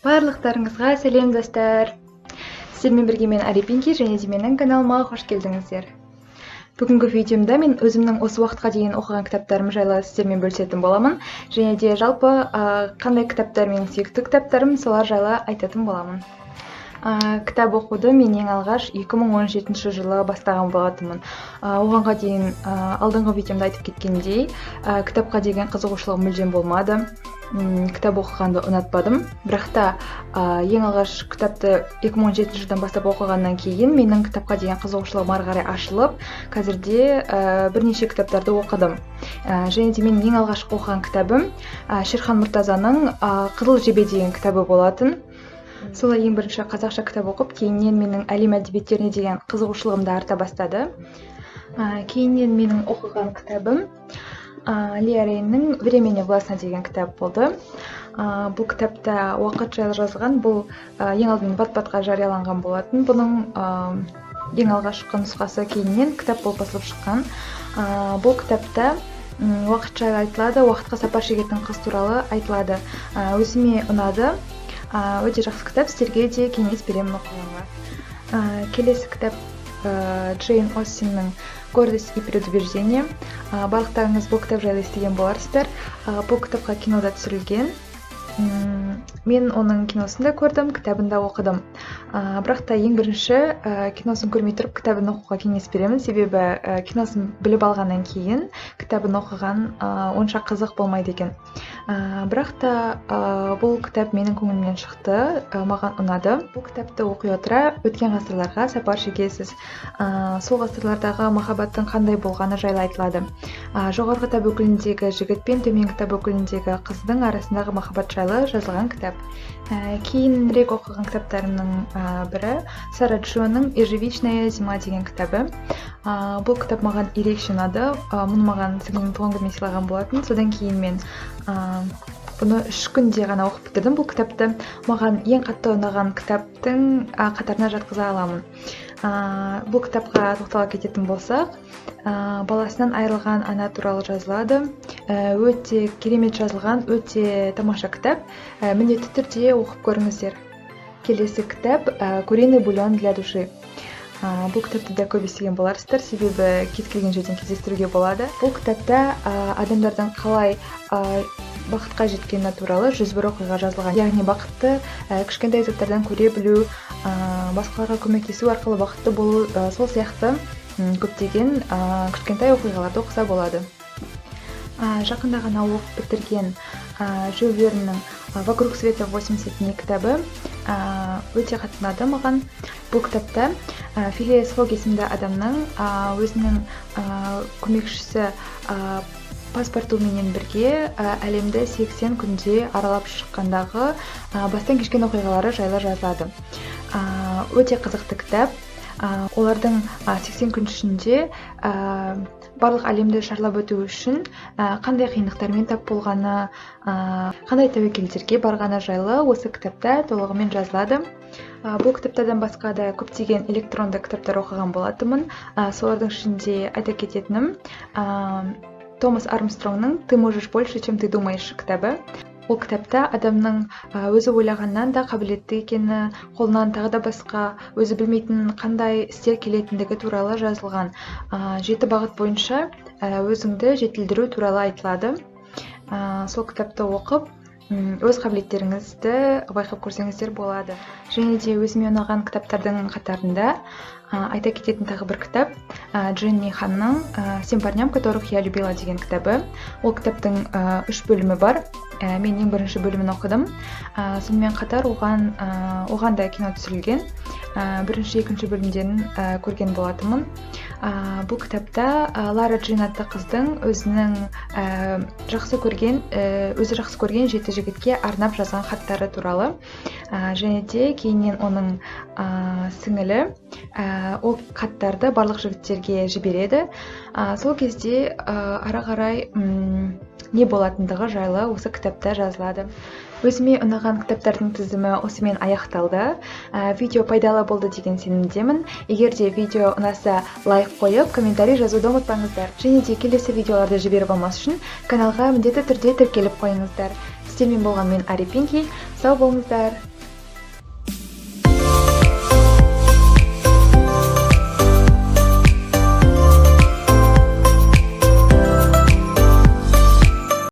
Барлықтарыңызға сәлем достар. Сіздермен бірге мен Арипинки және де менің каналыма қош келдіңіздер. Бүгінгі видеомда мен өзімнің осы уақытқа дейін оқыған кітаптарым жайлы сіздермен бөлісетін боламын. Және де жалпы қандай кітаптар менің сүйікті кітаптарым, солар жайлы айтатын боламын. Кітап оқуды мен ең алғаш 2017 жылы бастаған болатынмын. Оғанға дейін алдыңғы видеомда айтып кеткендей, кітапқа деген қызығушылығым мүлдем болмады. Кітап оқығанды ұнатпадым. Бірақ та ең алғаш кітапты 2017 жылдан бастап оқығаннан кейін менің кітапқа деген қызығушылығым ары қарай ашылып, қазірде бірнеше кітаптарды оқыдым. Және де мен ең алғаш оқыған кітабым Шерхан Мұртазаның Қызыл жебе деген кітабы болатын. Солай ең бірінші қазақша кітап оқып, кейіннен менің әлем әдебиеттеріне деген қызығушылығымды арта бастады. Кейіннен менің оқыған кітабым Лия Рейннің «Время не властно» деген кітап болды. Бұл кітапта уақыт жайлы жазылған, бұл ең алдымен Wattpadқа жарияланған болатын. Бұның ең алғашқы нұсқасы кейіннен кітап болып басылып шыққан. Бұл кітапта уақыт жайлы айтылады, уақытқа сапар шегетін қыз туралы айтылады. Өзіме ұнады. Өте жақсы кітап, сіздерге де кеңес беремін оқығанға. Келесі кітап Джейн Остиннің «Гордость и предубеждение». Барлықтарыңыз бұл кітап жайлы естіген боларсыздар. Бұл кітапқа кинода түсірілген. Мен оның киносын да көрдім, кітабын да оқыдым. Бірақ та ең бірінші киносын көрмей тұрып кітабын оқуға кеңес беремін, себебі киносын біліп алғаннан кейін кітабын оқыған онша қызық болмайды екен. Бірақ та бұл кітап менің көңілімнен шықты, маған ұнады. Бұл кітапты оқи отыра өткен ғасырларға сапар шегесіз. Сол ғасырлардағы махаббаттың қандай болғаны жайлы айтылады. Жоғарғы тап өкіліндегі жігіт пен төменгі тап өкіліндегі қыздың арасындағы махаббат жайлы жазылған кітап. Кейінірек оқыған кітаптарымның бірі Сара Джоның «Ежевичная зима» деген кітабы. Бұл кітап маған ерекше ұнады. Мұны маған сіңлім туған күніме сыйлаған болатын. Содан кейін мен бұны 3 күнде ғана оқып бітірдім. Бұл кітапты маған ең қатты ұнаған кітаптың қатарына жатқыза аламын. Бұл кітапқа тоқтала кететін болсақ, баласынан айырылған ана туралы жазылады. Өте керемет жазылған, өте тамаша кітап. Міндетті түрде оқып көріңіздер. Келесі кітап «Куриный бульон для души». Бұл кітапты да көп естіген боларсыздар, себебі кез келген жерден кездестіруге болады. Бұл кітапта адамдардың қалай бақытқа жеткені туралы 101 оқиға жазылған. Яғни бақытты кішкентай заттардан көре білу, басқаларға көмектесу арқылы бақытты болу, сол сияқты көптеген кішкентай оқиғаларды оқыса болады. Жақында ғана оқып бітірген Жюль Верннің «Вокруг света 80 дней» кітабы өте қатты ұнады маған. Бұл кітапта Филиас Фог есімді адамның өзінің көмекшісі паспортуменен бірге әлемді 80 күнде аралап шыққандағы бастан кешкен оқиғалары жайлы жазады. Өте қызықты кітап. Олардың 80 күн ішінде барлық әлемді шарлап өту үшін қандай қиындықтармен тап болғаны, қандай тәуекелдерге барғаны жайлы осы кітапта толығымен жазылады. Бұл кітаптардан басқа да көптеген электронды кітаптар оқыған болатынмын. Солардың ішінде айта кететінім Томас Армстронгның «Ты можешь больше, чем ты думаешь» кітабы. Ол кітапта адамның өзі ойлағаннан да қабілетті екені, қолынан тағы да басқа өзі білмейтін қандай істер келетіндігі туралы жазылған. 7 бағыт бойынша өзіңді жетілдіру туралы айтылады. Сол кітапты оқып, өз қабілеттеріңізді байқап көрсеңіздер болады. Және де өзіме ұнаған кітаптардың қатарында айта кететін тағы бір кітап Дженни Ханның «Всем парням, которых я любила» деген кітабы. Ол кітаптың 3 бөлімі бар. Мен ең бірінші бөлімін оқыдым. Сонымен қатар оған да кино түсірілген. Бірінші, екінші бөлімдерін көрген болатынмын. Бұл кітапта Лара Джин атты қыздың өзі жақсы көрген 7 жігітке арнап жазған хаттары туралы. Және де кейіннен оның сіңілі ол хаттарды барлық жігіттерге жібереді. Сол кезде ары қарай не болатындығы жайлы осы кітапта жазылады. Өзіме ұнаған кітаптардың тізімі осымен аяқталды. Видео пайдалы болды деген сенімдемін. Егер де видео ұнаса, лайк қойып, комментарий жазуды ұмытпаңыздар. Және де келесі видеоларды жіберіп алмас үшін каналға міндетті түрде тіркеліп қойыңыздар. Сіздермен болған мен Арипинки. Сау болыңыздар.